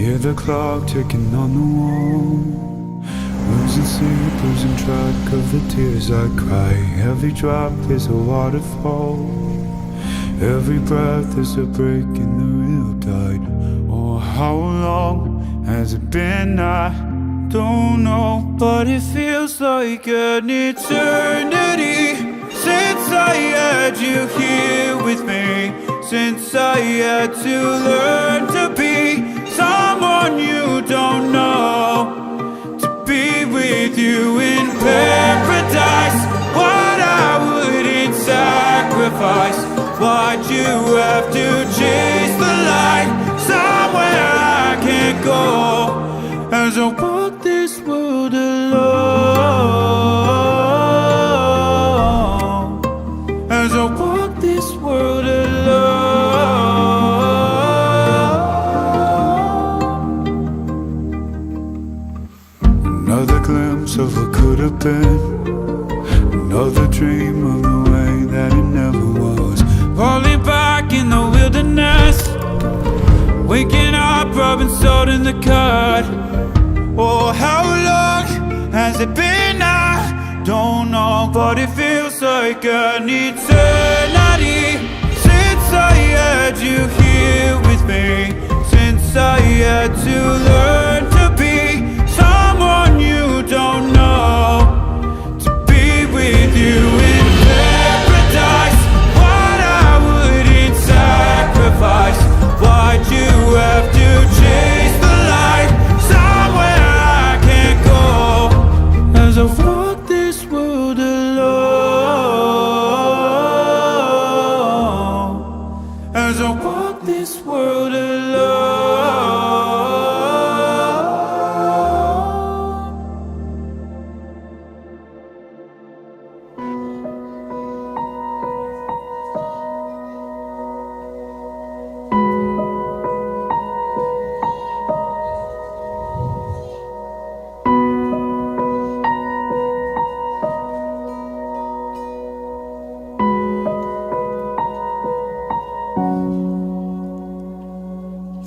Hear the clock ticking on the wall, losing sleep, losing track of the tears I cry. Every drop is a waterfall, every breath is a break in the real tide. Oh, how long has it been? I don't know, but it feels like an eternity since I had you here with me, since I had to learn to be someone you don't know, to be with you in paradise. What I wouldn't sacrifice, why'd you have to chase the light somewhere I can't go, as I walk this world alone, as I walk this world alone. Another glimpse of what could have been, another dream of the way that it never was. Falling back in the wilderness, waking up, rubbing salt in the cut. Oh, how long has it been? I don't know, but it feels like an eternity since I had you here with me, since I had to learn to be someone you don't know, to be with you in paradise. What I wouldn't sacrifice, why'd you have to chase the light somewhere I can't go, as I walk this world alone, as I walk this world alone.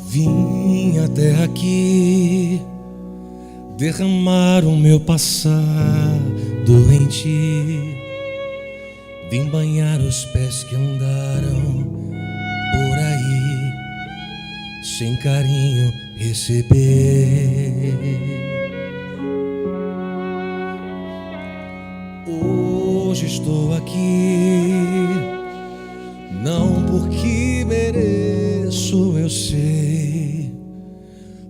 Vim até aqui derramar o meu passado em ti. Vim banhar os pés que andaram por aí, sem carinho receber. Hoje estou aqui, não porque mereço, eu sei,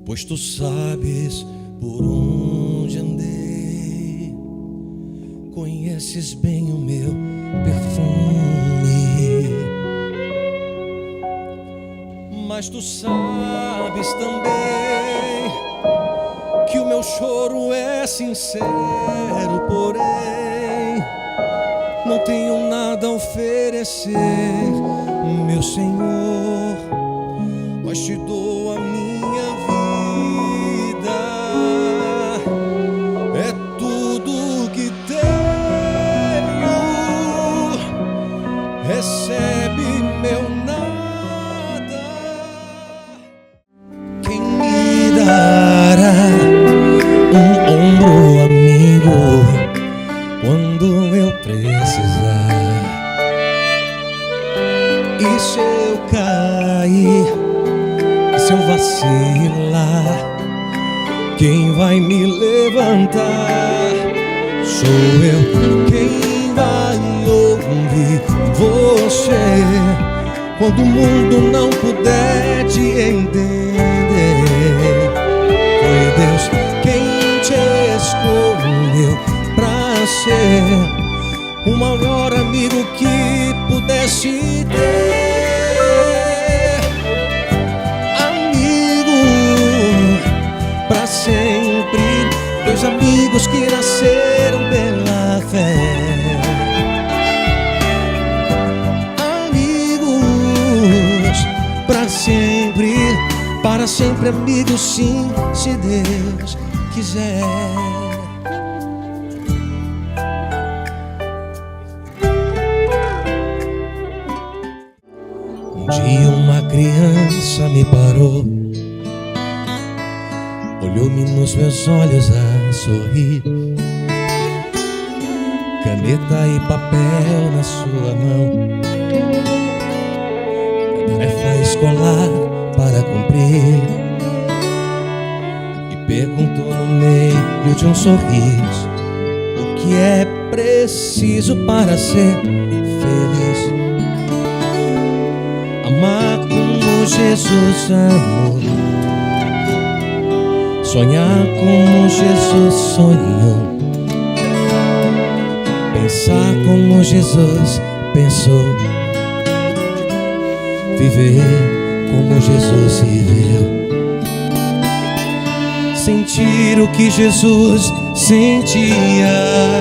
pois tu sabes por onde andei, conheces bem o meu perfume, mas tu sabes também que o meu choro é sincero, porém não tenho nada a oferecer, meu Senhor, mas te dou a minha vida, é tudo que tenho, recebe meu nada. Quem me dará um ombro amigo quando eu precisar? E se eu cair, se eu vacilar, quem vai me levantar? Sou eu. Quem vai ouvir você quando o mundo não puder te entender? Foi Deus quem te escolheu pra ser o maior amigo que pudesse ter. Amigo pra sempre, dois amigos que nasceram pela fé. Amigos pra sempre, para sempre amigos, sim, se Deus quiser. Um dia uma criança me parou olhou-me nos meus olhos a sorrir, caneta e papel na sua mão, tarefa escolar para cumprir, e perguntou no meio de um sorriso: o que é preciso para ser feliz? Amar como Jesus amou, sonhar como Jesus sonhou, pensar como Jesus pensou, viver como Jesus viveu, sentir o que Jesus sentia.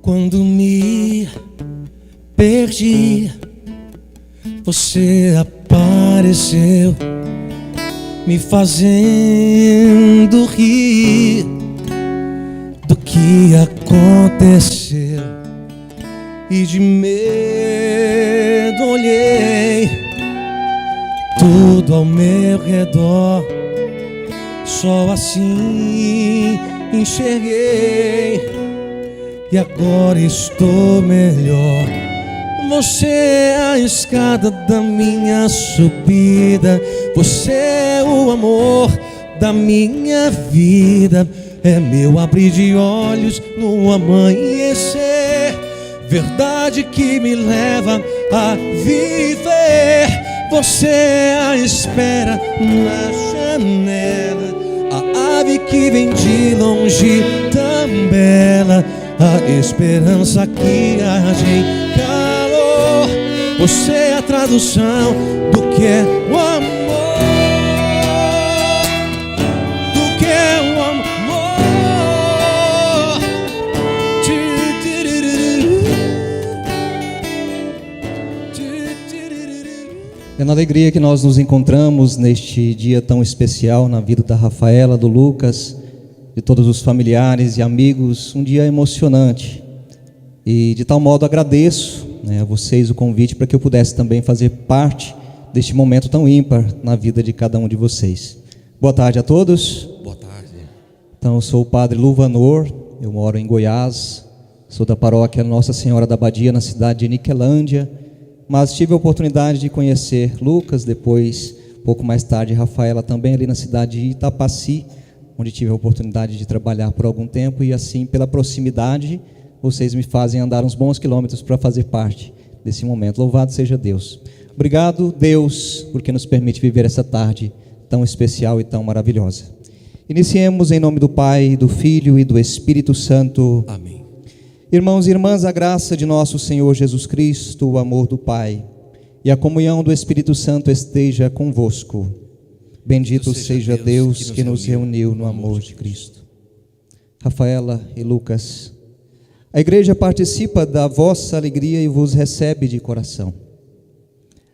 Quando me perdi, você apareceu, me fazendo rir do que aconteceu, e de medo olhei tudo ao meu redor, só assim enxerguei. E agora estou melhor. Você é a escada da minha subida, você é o amor da minha vida, é meu abrir de olhos no amanhecer, verdade que me leva a viver. Você é a espera na janela, a ave que vem de longe tão bela, a esperança que age em calor. Você é a tradução do que é o amor, do que é o amor. É na alegria que nós nos encontramos neste dia tão especial na vida da Rafaela, do Lucas, de todos os familiares e amigos, um dia emocionante, e de tal modo agradeço, a vocês o convite para que eu pudesse também fazer parte deste momento tão ímpar na vida de cada um de vocês. Boa tarde a todos. Boa tarde. Então, eu sou o padre Luvanor, eu moro em Goiás, sou da paróquia Nossa Senhora da Badia, na cidade de Niquelândia, mas tive a oportunidade de conhecer Lucas, depois, pouco mais tarde, Rafaela também ali na cidade de Itapaci, onde tive a oportunidade de trabalhar por algum tempo, e assim, pela proximidade, vocês me fazem andar uns bons quilômetros para fazer parte desse momento. Louvado seja Deus. Obrigado, Deus, porque nos permite viver essa tarde tão especial e tão maravilhosa. Iniciemos em nome do Pai, do Filho e do Espírito Santo. Amém. Irmãos e irmãs, a graça de nosso Senhor Jesus Cristo, o amor do Pai e a comunhão do Espírito Santo esteja convosco. Bendito seja Deus que nos reuniu no amor de Cristo. Rafaela e Lucas, a igreja participa da vossa alegria e vos recebe de coração.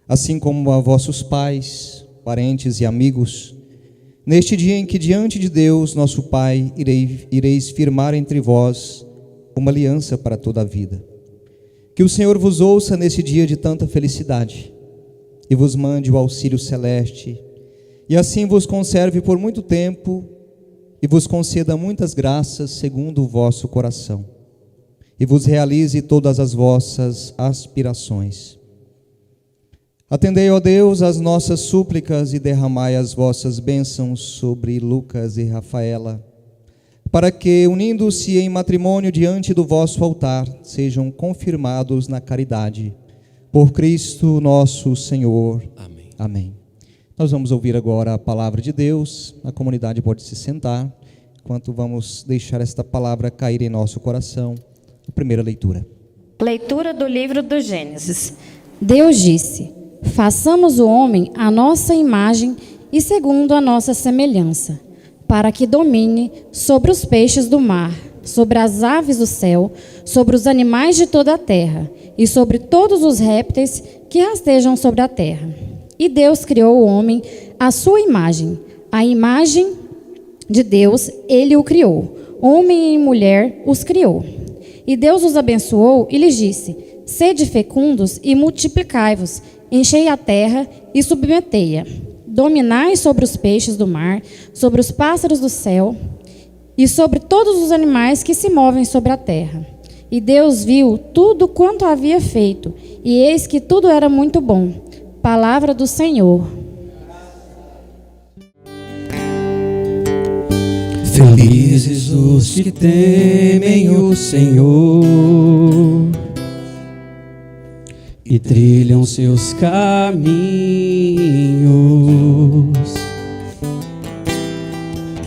Assim como a vossos pais, parentes e amigos, neste dia em que diante de Deus, nosso Pai, ireis firmar entre vós uma aliança para toda a vida. Que o Senhor vos ouça nesse dia de tanta felicidade e vos mande o auxílio celeste, e assim vos conserve por muito tempo e vos conceda muitas graças segundo o vosso coração, e vos realize todas as vossas aspirações. Atendei, ó Deus, as nossas súplicas e derramai as vossas bênçãos sobre Lucas e Rafaela, para que, unindo-se em matrimônio diante do vosso altar, sejam confirmados na caridade. Por Cristo nosso Senhor. Amém. Amém. Nós vamos ouvir agora a palavra de Deus. A comunidade pode se sentar, enquanto vamos deixar esta palavra cair em nosso coração. A primeira leitura. Leitura do livro do Gênesis. Deus disse: façamos o homem à nossa imagem e segundo a nossa semelhança, para que domine sobre os peixes do mar, sobre as aves do céu, sobre os animais de toda a terra e sobre todos os répteis que rastejam sobre a terra. E Deus criou o homem à sua imagem. A imagem de Deus, ele o criou. Homem e mulher os criou. E Deus os abençoou e lhes disse: sede fecundos e multiplicai-vos, enchei a terra e submetei-a. Dominai sobre os peixes do mar, sobre os pássaros do céu e sobre todos os animais que se movem sobre a terra. E Deus viu tudo quanto havia feito, e eis que tudo era muito bom. Palavra do Senhor. Felizes os que temem o Senhor e trilham seus caminhos.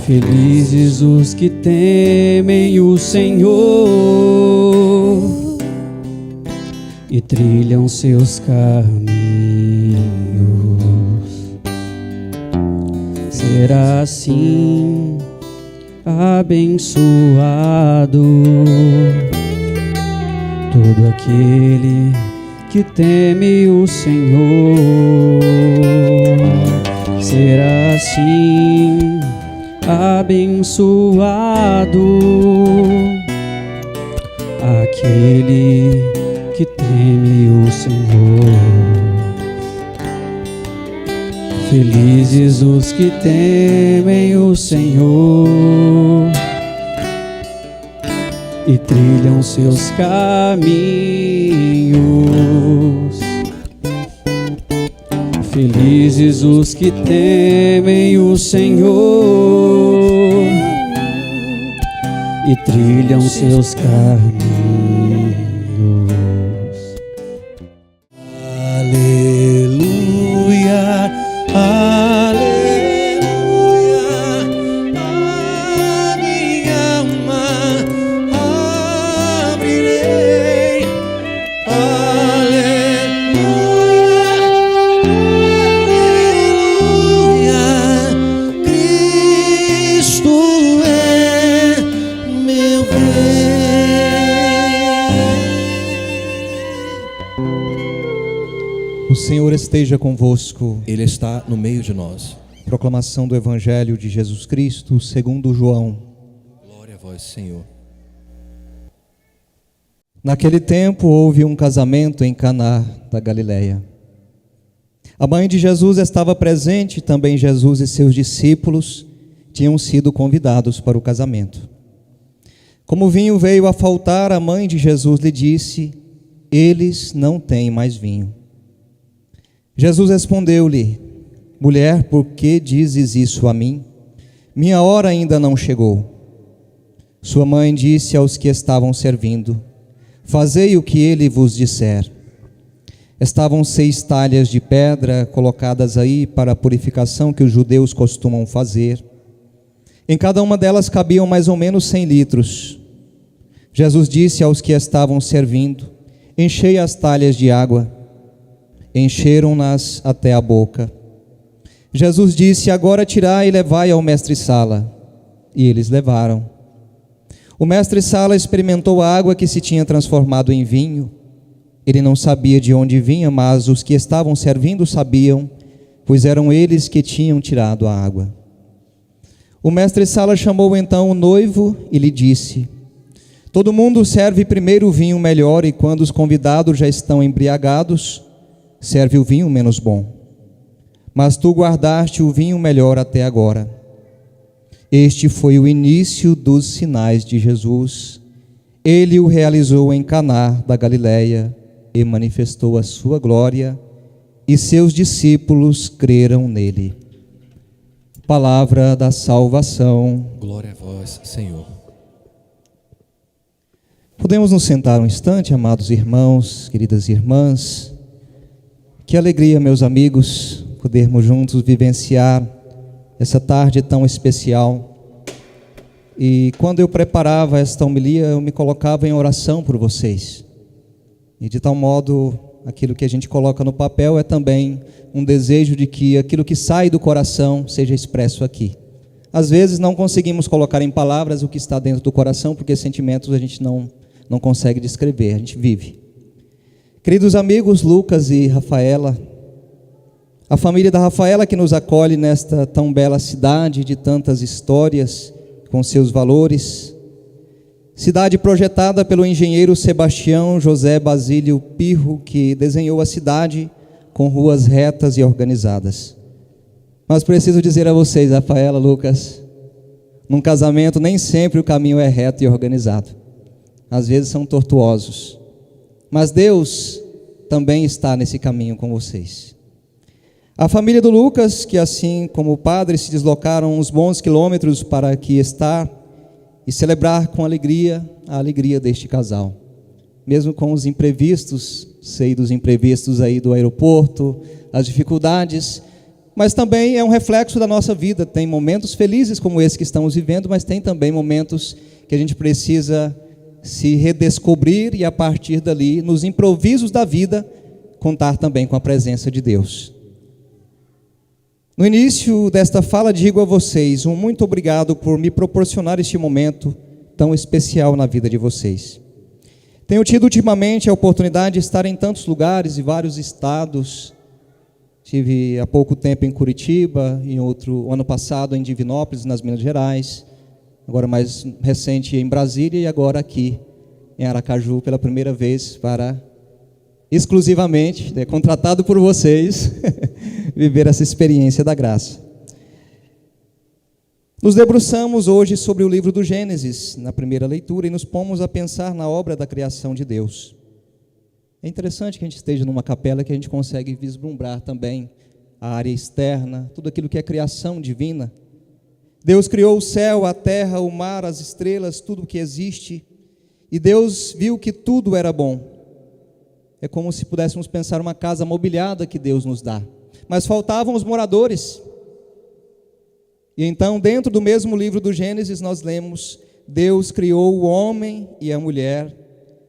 Felizes os que temem o Senhor e trilham seus caminhos. Será assim abençoado todo aquele que teme o Senhor. Será assim abençoado aquele que teme o Senhor. Felizes os que temem o Senhor e trilham seus caminhos. Felizes os que temem o Senhor e trilham seus caminhos. Aleluia, aleluia, a minha alma abrirei. Aleluia, Cristo é meu Rei. O Senhor esteja convosco. Ele está no meio de nós. Proclamação do Evangelho de Jesus Cristo segundo João. Glória a vós, Senhor. Naquele tempo houve um casamento em Caná da Galileia. A mãe de Jesus estava presente, também Jesus e seus discípulos tinham sido convidados para o casamento. Como o vinho veio a faltar, a mãe de Jesus lhe disse: eles não têm mais vinho. Jesus respondeu-lhe: mulher, por que dizes isso a mim? Minha hora ainda não chegou. Sua mãe disse aos que estavam servindo: fazei o que ele vos disser. Estavam 6 talhas de pedra colocadas aí para a purificação que os judeus costumam fazer. Em cada uma delas cabiam mais ou menos 100 litros. Jesus disse aos que estavam servindo: enchei as talhas de água. Encheram-nas até a boca. Jesus disse: agora tirai e levai ao mestre-sala. E eles levaram. O mestre-sala experimentou a água que se tinha transformado em vinho. Ele não sabia de onde vinha, mas os que estavam servindo sabiam, pois eram eles que tinham tirado a água. O mestre-sala chamou então o noivo e lhe disse: todo mundo serve primeiro o vinho melhor, e quando os convidados já estão embriagados, serve o vinho menos bom. Mas tu guardaste o vinho melhor até agora. Este foi o início dos sinais de Jesus. Ele o realizou em Caná da Galileia e manifestou a sua glória, e seus discípulos creram nele. Palavra da salvação. Glória a vós, Senhor. Podemos nos sentar um instante, amados irmãos, queridas irmãs. Que alegria, meus amigos, podermos juntos vivenciar essa tarde tão especial. E quando eu preparava esta homilia, eu me colocava em oração por vocês. E de tal modo aquilo que a gente coloca no papel é também um desejo de que aquilo que sai do coração seja expresso aqui. Às vezes não conseguimos colocar em palavras o que está dentro do coração, porque sentimentos a gente não consegue descrever, a gente vive. Queridos amigos Lucas e Rafaela, a família da Rafaela que nos acolhe nesta tão bela cidade de tantas histórias, com seus valores, cidade projetada pelo engenheiro Sebastião José Basílio Pirro, que desenhou a cidade com ruas retas e organizadas. Mas preciso dizer a vocês, Rafaela, Lucas, num casamento nem sempre o caminho é reto e organizado. Às vezes são tortuosos. Mas Deus também está nesse caminho com vocês. A família do Lucas, que assim como o padre se deslocaram uns bons quilômetros para aqui estar e celebrar com alegria a alegria deste casal. Mesmo com os imprevistos, sei dos imprevistos aí do aeroporto, as dificuldades, mas também é um reflexo da nossa vida. Tem momentos felizes como esse que estamos vivendo, mas tem também momentos que a gente precisa se redescobrir e a partir dali, nos improvisos da vida, contar também com a presença de Deus. No início desta fala digo a vocês um muito obrigado por me proporcionar este momento tão especial na vida de vocês. Tenho tido ultimamente a oportunidade de estar em tantos lugares e vários estados. Estive há pouco tempo em Curitiba, ano passado em Divinópolis, nas Minas Gerais, agora mais recente em Brasília e agora aqui em Aracaju pela primeira vez para exclusivamente, contratado por vocês, viver essa experiência da graça. Nos debruçamos hoje sobre o livro do Gênesis, na primeira leitura, e nos pomos a pensar na obra da criação de Deus. É interessante que a gente esteja numa capela que a gente consegue vislumbrar também a área externa, tudo aquilo que é criação divina. Deus criou o céu, a terra, o mar, as estrelas, tudo o que existe, e Deus viu que tudo era bom. É como se pudéssemos pensar uma casa mobiliada que Deus nos dá. Mas faltavam os moradores. E então, dentro do mesmo livro do Gênesis, nós lemos: Deus criou o homem e a mulher,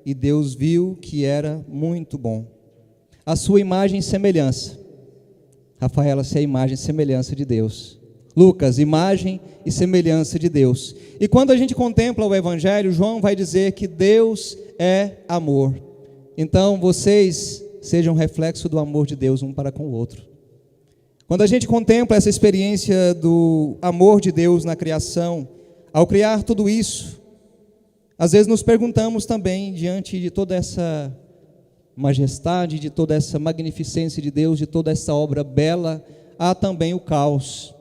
e Deus viu que era muito bom. A sua imagem e semelhança. Rafaela, se é a imagem e semelhança de Deus. Lucas, imagem e semelhança de Deus. E quando a gente contempla o Evangelho, João vai dizer que Deus é amor. Então, vocês sejam reflexo do amor de Deus um para com o outro. Quando a gente contempla essa experiência do amor de Deus na criação, ao criar tudo isso, às vezes nos perguntamos também, diante de toda essa majestade, de toda essa magnificência de Deus, de toda essa obra bela, há também o caos.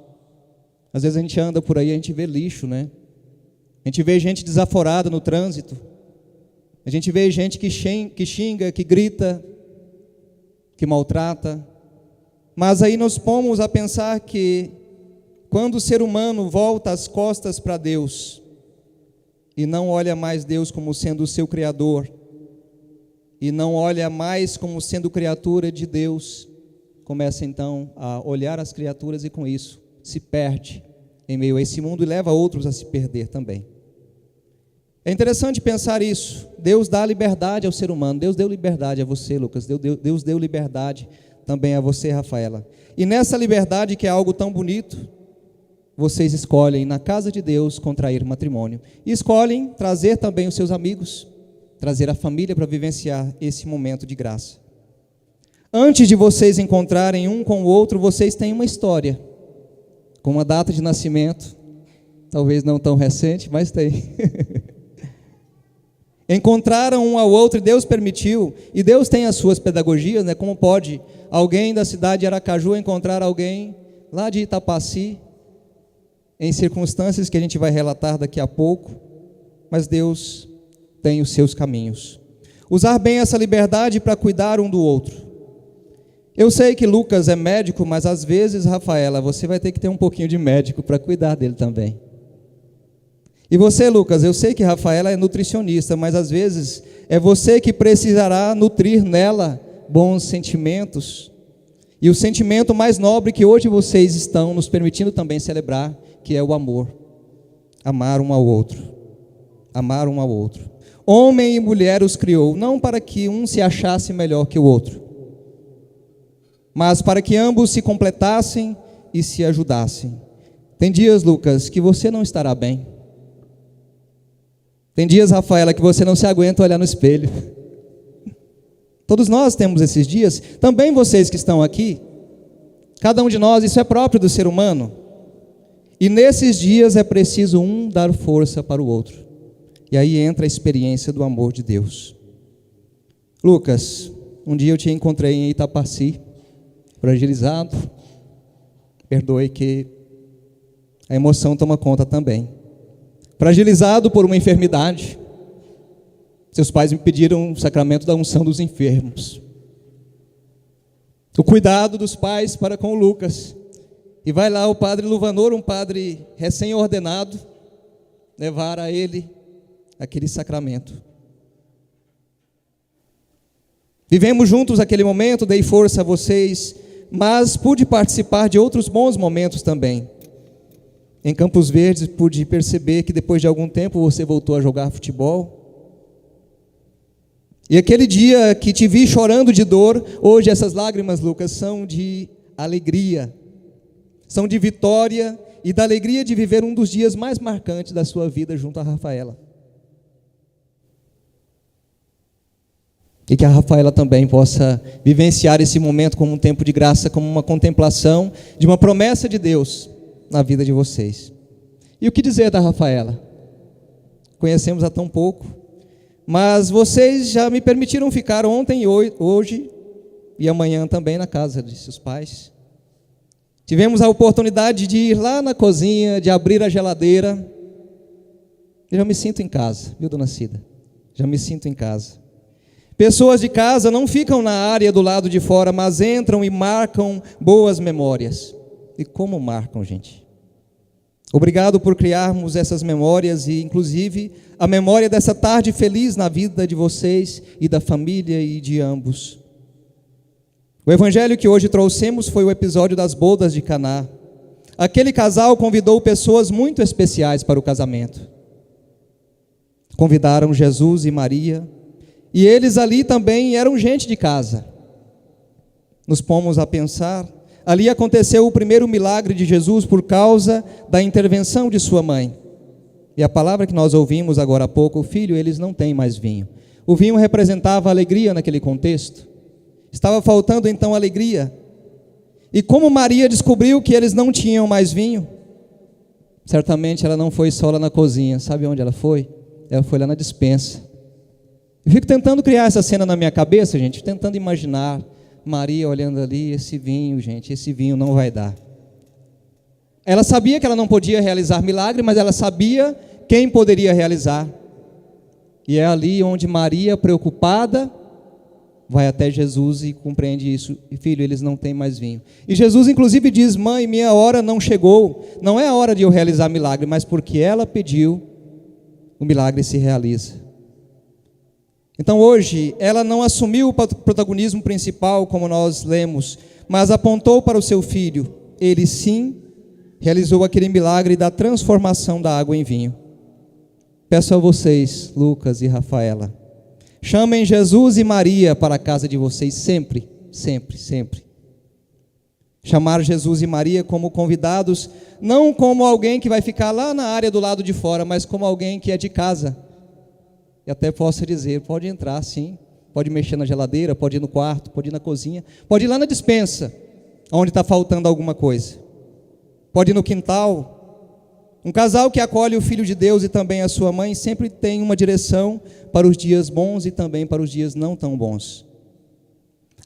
Às vezes a gente anda por aí, a gente vê lixo, né? A gente vê gente desaforada no trânsito. A gente vê gente que xinga, que grita, que maltrata. Mas aí nós pomos a pensar que quando o ser humano volta as costas para Deus e não olha mais Deus como sendo o seu Criador, e não olha mais como sendo criatura de Deus, começa então a olhar as criaturas e com isso se perde em meio a esse mundo e leva outros a se perder também. É interessante pensar isso. Deus dá liberdade ao ser humano. Deus deu liberdade a você, Lucas. Deus deu liberdade também a você, Rafaela. E nessa liberdade, que é algo tão bonito, vocês escolhem na casa de Deus contrair matrimônio. E escolhem trazer também os seus amigos, trazer a família para vivenciar esse momento de graça. Antes de vocês encontrarem um com o outro, vocês têm uma história, com uma data de nascimento, talvez não tão recente, mas tem. Encontraram um ao outro e Deus permitiu, e Deus tem as suas pedagogias, né? Como pode alguém da cidade de Aracaju encontrar alguém lá de Itapaci, em circunstâncias que a gente vai relatar daqui a pouco, mas Deus tem os seus caminhos. Usar bem essa liberdade para cuidar um do outro. Eu sei que Lucas é médico, mas às vezes, Rafaela, você vai ter que ter um pouquinho de médico para cuidar dele também. E você, Lucas, eu sei que Rafaela é nutricionista, mas às vezes é você que precisará nutrir nela bons sentimentos. E o sentimento mais nobre que hoje vocês estão nos permitindo também celebrar, que é o amor. Amar um ao outro. Amar um ao outro. Homem e mulher os criou, não para que um se achasse melhor que o outro, mas para que ambos se completassem e se ajudassem. Tem dias, Lucas, que você não estará bem. Tem dias, Rafaela, que você não se aguenta olhar no espelho. Todos nós temos esses dias, também vocês que estão aqui. Cada um de nós, isso é próprio do ser humano. E nesses dias é preciso um dar força para o outro. E aí entra a experiência do amor de Deus. Lucas, um dia eu te encontrei em Itapaci, fragilizado. Perdoe que a emoção toma conta também. Fragilizado por uma enfermidade. Seus pais me pediram o sacramento da unção dos enfermos. O cuidado dos pais para com o Lucas. E vai lá o padre Luvanor, um padre recém-ordenado, levar a ele aquele sacramento. Vivemos juntos aquele momento, dei força a vocês, mas pude participar de outros bons momentos também. Em Campos Verdes pude perceber que depois de algum tempo você voltou a jogar futebol. E aquele dia que te vi chorando de dor, hoje essas lágrimas, Lucas, são de alegria, são de vitória e da alegria de viver um dos dias mais marcantes da sua vida junto a Rafaela. E que a Rafaela também possa vivenciar esse momento como um tempo de graça, como uma contemplação de uma promessa de Deus na vida de vocês. E o que dizer da Rafaela? Conhecemos há tão pouco, mas vocês já me permitiram ficar ontem e hoje e amanhã também na casa de seus pais. Tivemos a oportunidade de ir lá na cozinha, de abrir a geladeira. Eu já me sinto em casa, viu, dona Cida? Já me sinto em casa. Pessoas de casa não ficam na área do lado de fora, mas entram e marcam boas memórias. E como marcam, gente? Obrigado por criarmos essas memórias e, inclusive, a memória dessa tarde feliz na vida de vocês e da família e de ambos. O evangelho que hoje trouxemos foi o episódio das bodas de Caná. Aquele casal convidou pessoas muito especiais para o casamento. Convidaram Jesus e Maria, e eles ali também eram gente de casa. Nos pomos a pensar, ali aconteceu o primeiro milagre de Jesus por causa da intervenção de sua mãe. E a palavra que nós ouvimos agora há pouco, filho, eles não têm mais vinho. O vinho representava alegria naquele contexto. Estava faltando então alegria. E como Maria descobriu que eles não tinham mais vinho, certamente ela não foi só lá na cozinha. Sabe onde ela foi? Ela foi lá na despensa. Eu fico tentando criar essa cena na minha cabeça, gente, tentando imaginar Maria olhando ali, esse vinho, gente, esse vinho não vai dar. Ela sabia que ela não podia realizar milagre, mas ela sabia quem poderia realizar. E é ali onde Maria, preocupada, vai até Jesus e compreende isso. E filho, eles não têm mais vinho. E Jesus inclusive diz, mãe, minha hora não chegou. Não é a hora de eu realizar milagre, mas porque ela pediu, o milagre se realiza. Então hoje, ela não assumiu o protagonismo principal, como nós lemos, mas apontou para o seu filho. Ele sim realizou aquele milagre da transformação da água em vinho. Peço a vocês, Lucas e Rafaela, chamem Jesus e Maria para a casa de vocês sempre, sempre, sempre. Chamar Jesus e Maria como convidados, não como alguém que vai ficar lá na área do lado de fora, mas como alguém que é de casa. E até posso dizer, pode entrar sim, pode mexer na geladeira, pode ir no quarto, pode ir na cozinha, pode ir lá na despensa, onde está faltando alguma coisa. Pode ir no quintal. Um casal que acolhe o Filho de Deus e também a sua mãe sempre tem uma direção para os dias bons e também para os dias não tão bons.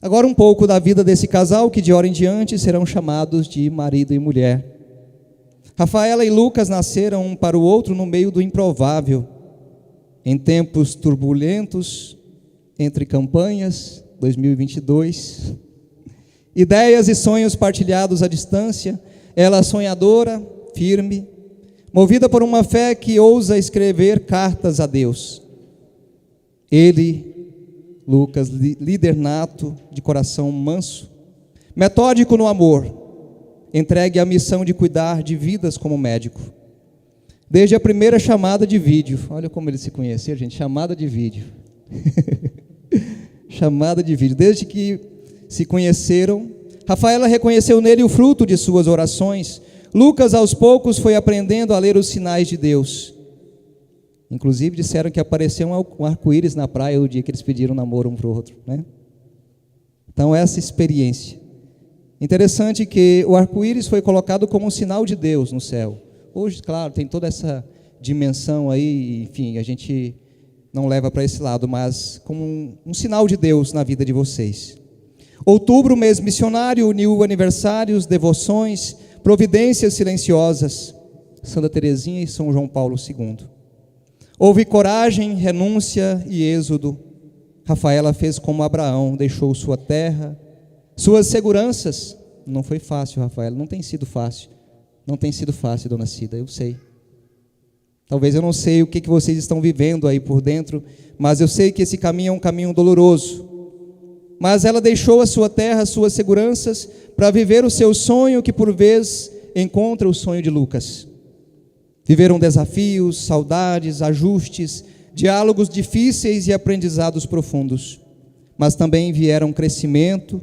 Agora um pouco da vida desse casal que de hora em diante serão chamados de marido e mulher. Rafaela e Lucas nasceram um para o outro no meio do improvável. Em tempos turbulentos, entre campanhas, 2022, ideias e sonhos partilhados à distância, ela sonhadora, firme, movida por uma fé que ousa escrever cartas a Deus. Ele, Lucas, líder nato, de coração manso, metódico no amor, entregue a missão de cuidar de vidas como médico. Desde a primeira chamada de vídeo, olha como eles se conheceram, gente, chamada de vídeo. Chamada de vídeo. Desde que se conheceram, Rafaela reconheceu nele o fruto de suas orações. Lucas, aos poucos, foi aprendendo a ler os sinais de Deus. Inclusive, disseram que apareceu um arco-íris na praia o dia que eles pediram namoro um para o outro, né? Então, essa experiência. Interessante que o arco-íris foi colocado como um sinal de Deus no céu. Hoje, claro, tem toda essa dimensão aí, enfim, a gente não leva para esse lado, mas como um sinal de Deus na vida de vocês. Outubro, mês missionário, uniu aniversários, devoções, providências silenciosas, Santa Teresinha e São João Paulo II. Houve coragem, renúncia e êxodo. Rafaela fez como Abraão, deixou sua terra, suas seguranças. Não foi fácil, Rafaela, não tem sido fácil. Não tem sido fácil, dona Cida, eu sei. Talvez eu não sei o que vocês estão vivendo aí por dentro, mas eu sei que esse caminho é um caminho doloroso. Mas ela deixou a sua terra, as suas seguranças, para viver o seu sonho, que por vezes encontra o sonho de Lucas. Viveram desafios, saudades, ajustes, diálogos difíceis e aprendizados profundos. Mas também vieram crescimento,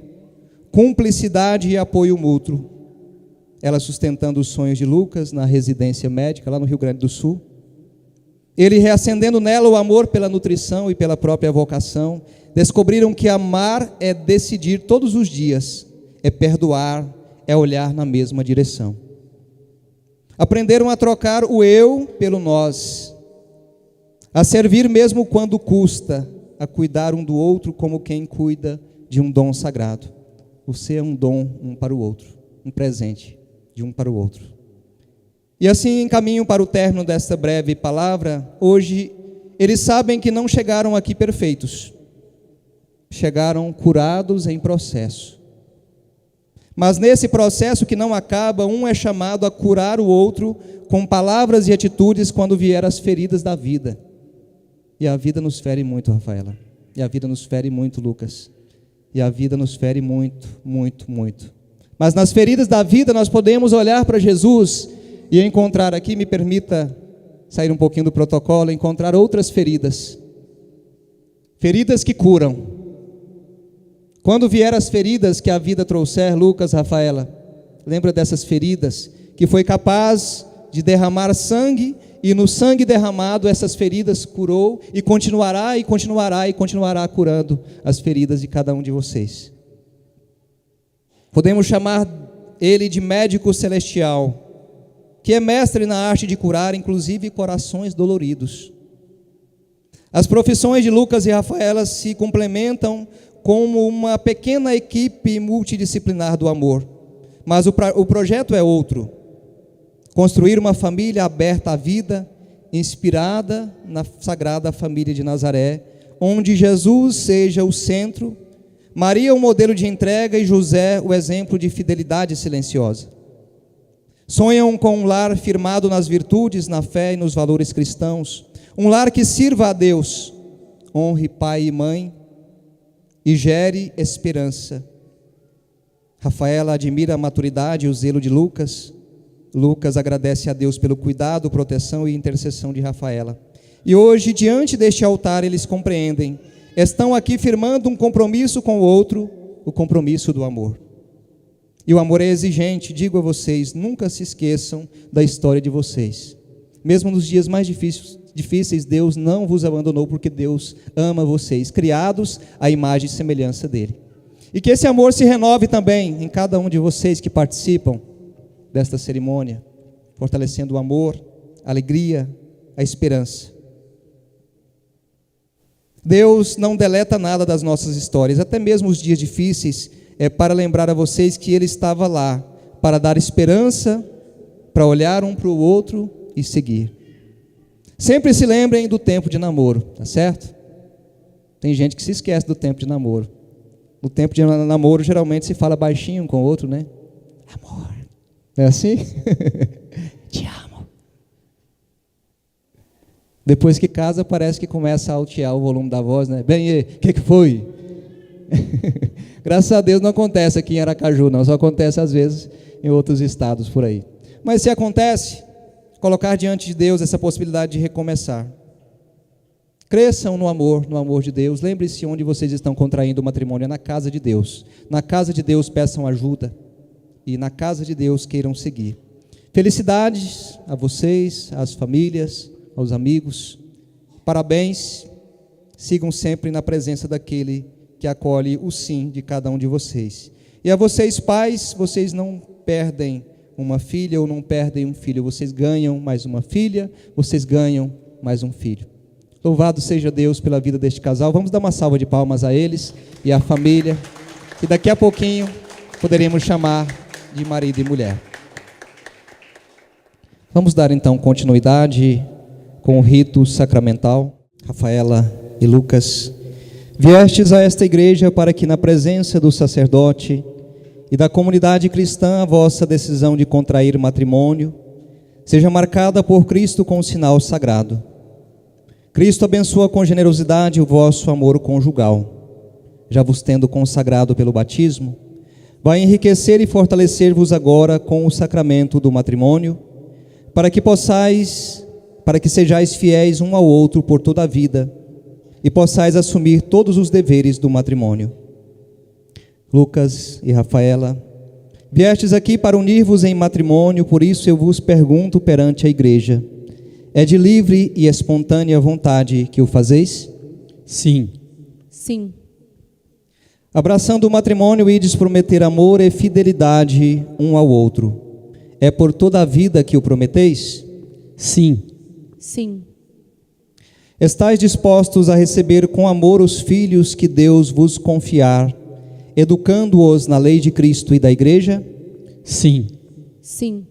cumplicidade e apoio mútuo. Ela sustentando os sonhos de Lucas na residência médica, lá no Rio Grande do Sul. Ele reacendendo nela o amor pela nutrição e pela própria vocação. Descobriram que amar é decidir todos os dias, é perdoar, é olhar na mesma direção. Aprenderam a trocar o eu pelo nós, a servir mesmo quando custa, a cuidar um do outro como quem cuida de um dom sagrado. Você é um dom um para o outro, um presente de um para o outro. E assim, em caminho para o término desta breve palavra, hoje, eles sabem que não chegaram aqui perfeitos. Chegaram curados em processo. Mas nesse processo que não acaba, um é chamado a curar o outro com palavras e atitudes quando vier as feridas da vida. E a vida nos fere muito, Rafaela. E a vida nos fere muito, Lucas. E a vida nos fere muito, muito, muito. Mas nas feridas da vida nós podemos olhar para Jesus e encontrar aqui, me permita sair um pouquinho do protocolo, encontrar outras feridas. Feridas que curam. Quando vier as feridas que a vida trouxer, Lucas, Rafaela, lembra dessas feridas, que foi capaz de derramar sangue, e no sangue derramado essas feridas curou, e continuará, e continuará, e continuará curando as feridas de cada um de vocês. Podemos chamar ele de médico celestial, que é mestre na arte de curar, inclusive corações doloridos. As profissões de Lucas e Rafaela se complementam como uma pequena equipe multidisciplinar do amor. Mas o projeto é outro. Construir uma família aberta à vida, inspirada na Sagrada Família de Nazaré, onde Jesus seja o centro, Maria o modelo de entrega e José o exemplo de fidelidade silenciosa. Sonham com um lar firmado nas virtudes, na fé e nos valores cristãos. Um lar que sirva a Deus, honre pai e mãe, e gere esperança. Rafaela admira a maturidade e o zelo de Lucas. Lucas agradece a Deus pelo cuidado, proteção e intercessão de Rafaela. E hoje, diante deste altar, eles compreendem, estão aqui firmando um compromisso com o outro, o compromisso do amor. E o amor é exigente, digo a vocês, nunca se esqueçam da história de vocês. Mesmo nos dias mais difíceis, Deus não vos abandonou, porque Deus ama vocês, criados à imagem e semelhança dele. E que esse amor se renove também em cada um de vocês que participam desta cerimônia, fortalecendo o amor, a alegria, a esperança. Deus não deleta nada das nossas histórias, até mesmo os dias difíceis, é para lembrar a vocês que Ele estava lá, para dar esperança, para olhar um para o outro e seguir. Sempre se lembrem do tempo de namoro, tá certo? Tem gente que se esquece do tempo de namoro. No tempo de namoro, geralmente se fala baixinho um com o outro, né? Amor. É assim? Te amo. Depois que casa, parece que começa a altear o volume da voz, né? Bem, o que foi? Graças a Deus não acontece aqui em Aracaju, não. Só acontece às vezes em outros estados por aí. Mas se acontece, colocar diante de Deus essa possibilidade de recomeçar. Cresçam no amor de Deus. Lembre-se onde vocês estão contraindo o matrimônio, é na casa de Deus. Na casa de Deus peçam ajuda e na casa de Deus queiram seguir. Felicidades a vocês, às famílias, aos amigos. Parabéns. Sigam sempre na presença daquele que acolhe o sim de cada um de vocês. E a vocês, pais, vocês não perdem uma filha ou não perdem um filho. Vocês ganham mais uma filha, vocês ganham mais um filho. Louvado seja Deus pela vida deste casal. Vamos dar uma salva de palmas a eles e à família. E daqui a pouquinho poderemos chamar de marido e mulher. Vamos dar então continuidade com o rito sacramental. Rafaela e Lucas, viestes a esta igreja para que na presença do sacerdote e da comunidade cristã a vossa decisão de contrair matrimônio seja marcada por Cristo com um sinal sagrado. Cristo abençoa com generosidade o vosso amor conjugal, já vos tendo consagrado pelo batismo, vai enriquecer e fortalecer-vos agora com o sacramento do matrimônio, para que sejais fiéis um ao outro por toda a vida e possais assumir todos os deveres do matrimônio. Lucas e Rafaela, viestes aqui para unir-vos em matrimônio, por isso eu vos pergunto perante a igreja: é de livre e espontânea vontade que o fazeis? Sim. Sim. Abraçando o matrimônio, ides prometer amor e fidelidade um ao outro. É por toda a vida que o prometeis? Sim. Sim. Estais dispostos a receber com amor os filhos que Deus vos confiar, educando-os na lei de Cristo e da igreja? Sim. Sim.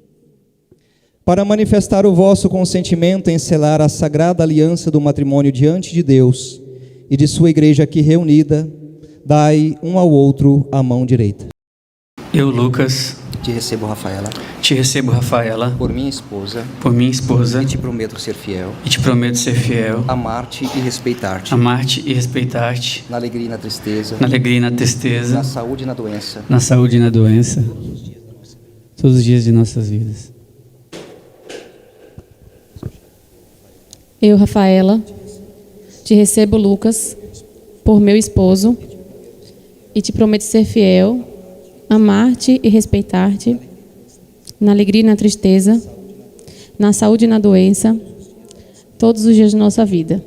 Para manifestar o vosso consentimento em selar a sagrada aliança do matrimônio diante de Deus e de sua igreja aqui reunida, dai um ao outro a mão direita. Eu, Lucas, Te recebo, Rafaela, te recebo, Rafaela, por minha esposa, por minha esposa e te prometo ser fiel, e te prometo ser fiel, amar-te e respeitar-te, amar-te e respeitar-te, na alegria e na tristeza, na alegria e na tristeza, na saúde e na doença, na saúde e na doença, todos os dias de nossas vidas. Eu, Rafaela, te recebo, Lucas, por meu esposo, e te prometo ser fiel, amar-te e respeitar-te, na alegria e na tristeza, na saúde e na doença, todos os dias de nossa vida.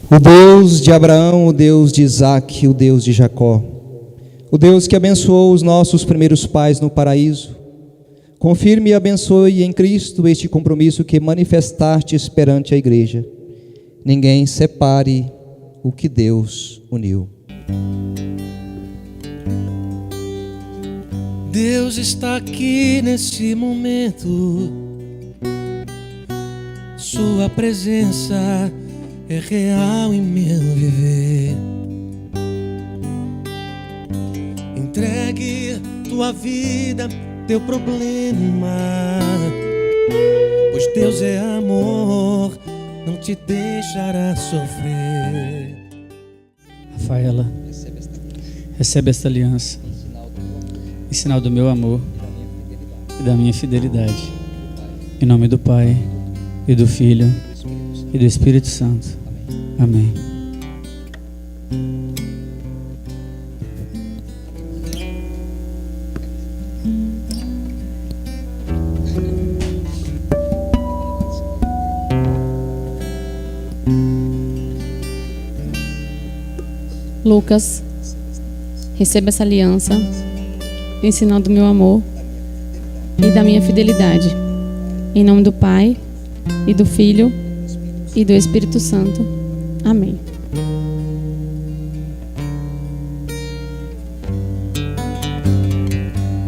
O Deus de Abraão, o Deus de Isaque, o Deus de Jacó, o Deus que abençoou os nossos primeiros pais no paraíso, confirme e abençoe em Cristo este compromisso que manifestastes perante a igreja. Ninguém separe o que Deus uniu. Deus está aqui nesse momento. Sua presença é real em meu viver. Entregue tua vida, teu problema, pois Deus é amor, não te deixará sofrer. Rafaela, recebe esta aliança, em sinal do meu amor e da minha fidelidade. Em nome do Pai, e do Filho, e do Espírito Santo. Amém. Lucas, receba essa aliança, em sinal do meu amor e da minha fidelidade. Em nome do Pai, e do Filho, e do Espírito Santo. Amém.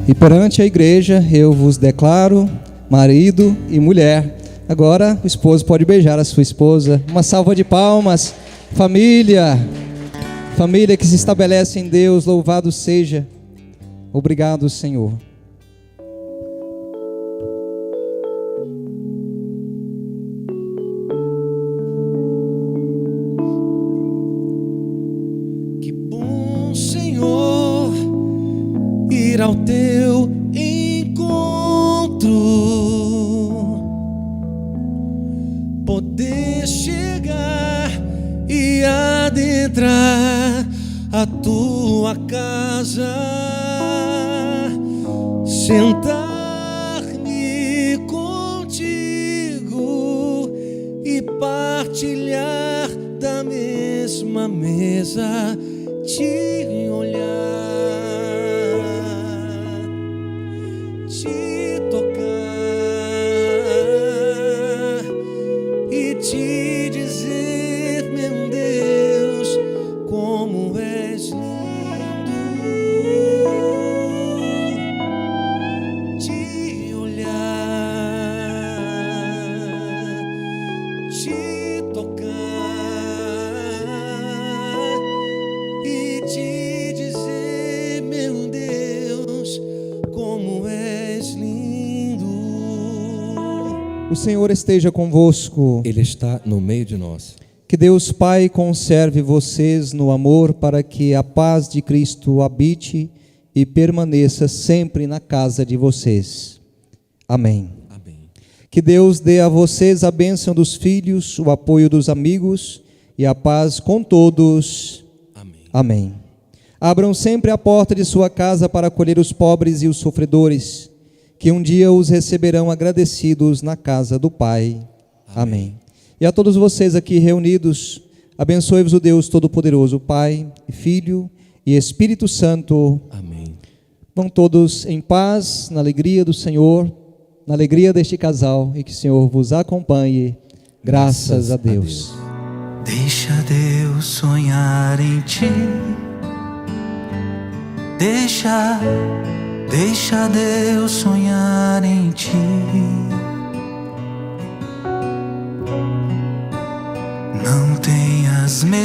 E perante a igreja eu vos declaro marido e mulher. Agora o esposo pode beijar a sua esposa. Uma salva de palmas. Família que se estabelece em Deus, louvado seja. Obrigado, Senhor. Que bom, Senhor, ir ao teu encontro. a tua casa, sentar-me contigo e partilhar da mesma mesa, te olhar, te tocar e te dizer, meu Deus, como és lindo, te olhar, te tocar e te dizer, meu Deus, como és lindo. O Senhor esteja convosco. Ele está no meio de nós. Que Deus Pai conserve vocês no amor, para que a paz de Cristo habite e permaneça sempre na casa de vocês. Amém. Amém. Que Deus dê a vocês a bênção dos filhos, o apoio dos amigos e a paz com todos. Amém. Amém. Abram sempre a porta de sua casa para acolher os pobres e os sofredores, que um dia os receberão agradecidos na casa do Pai. Amém. E a todos vocês aqui reunidos, abençoe-vos o Deus Todo-Poderoso, Pai, Filho e Espírito Santo. Amém. Vão todos em paz, na alegria do Senhor, na alegria deste casal, e que o Senhor vos acompanhe. Graças a Deus. Deixa Deus sonhar em ti. Deixa Deus sonhar em ti. Não tenhas medo,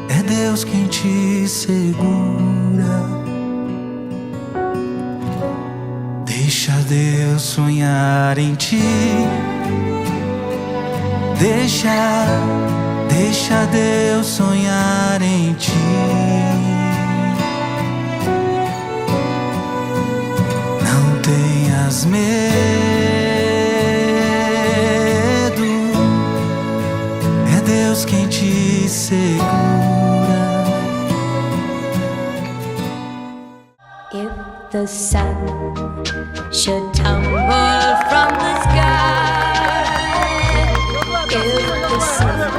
é Deus quem te segura. Deixa Deus sonhar em ti. Deixa Deus sonhar em ti. Não tenhas medo, é Deus quem te segura. If the sun should tumble from the sky, if the sun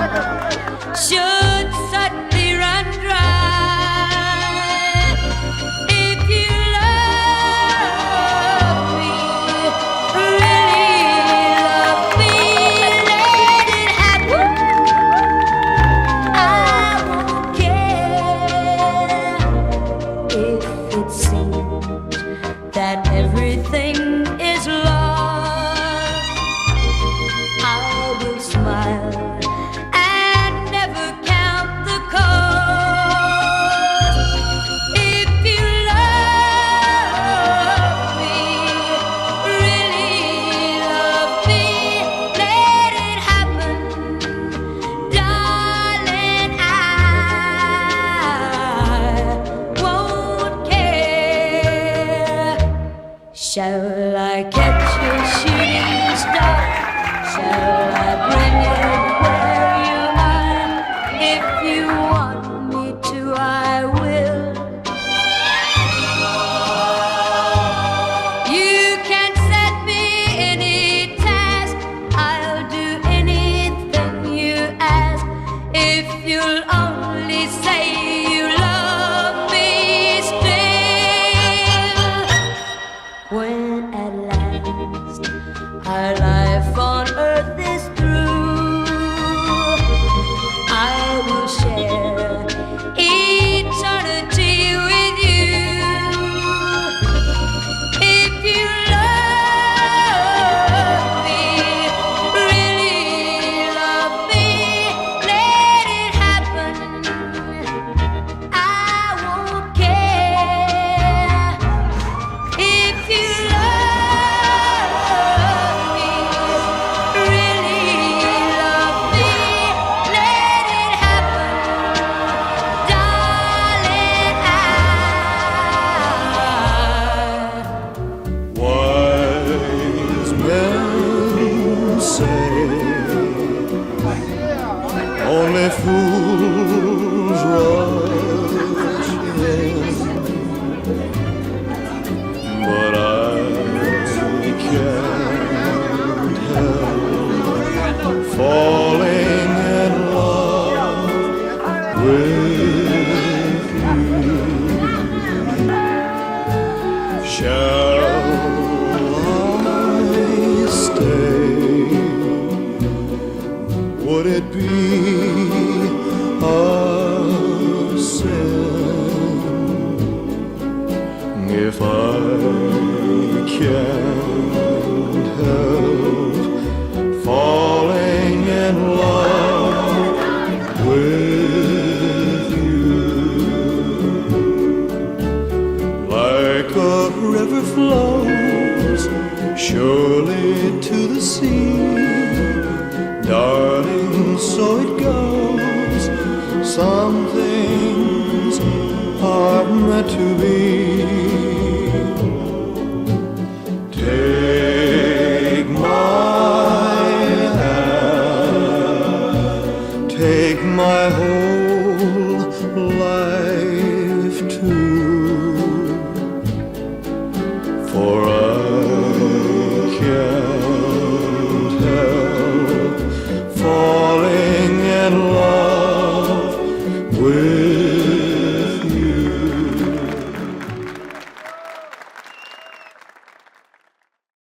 should suddenly run dry, if you love me, really love me, let it happen. I won't care if it seems that everything is lost. I will smile and never count the cost. If you love me, really love me, let it happen, darling. I won't care. Shall I catch a shooting star? Shall I bring it where you are? If you want me to, I will. You can set me any task, I'll do anything you ask. If you'll only say you love me still. When at last our life on earth is through, I will share eternity with you. If you love me, really love me, let it happen, Only fools rush in, but I can't help falling in love with you. Shall I stay? Would it be a sin if I can't help falling in love with you? Like a river flows surely to the sea, darling, so it goes. Some things are meant to be. Take my hand, take my whole life too, for I can't help falling in love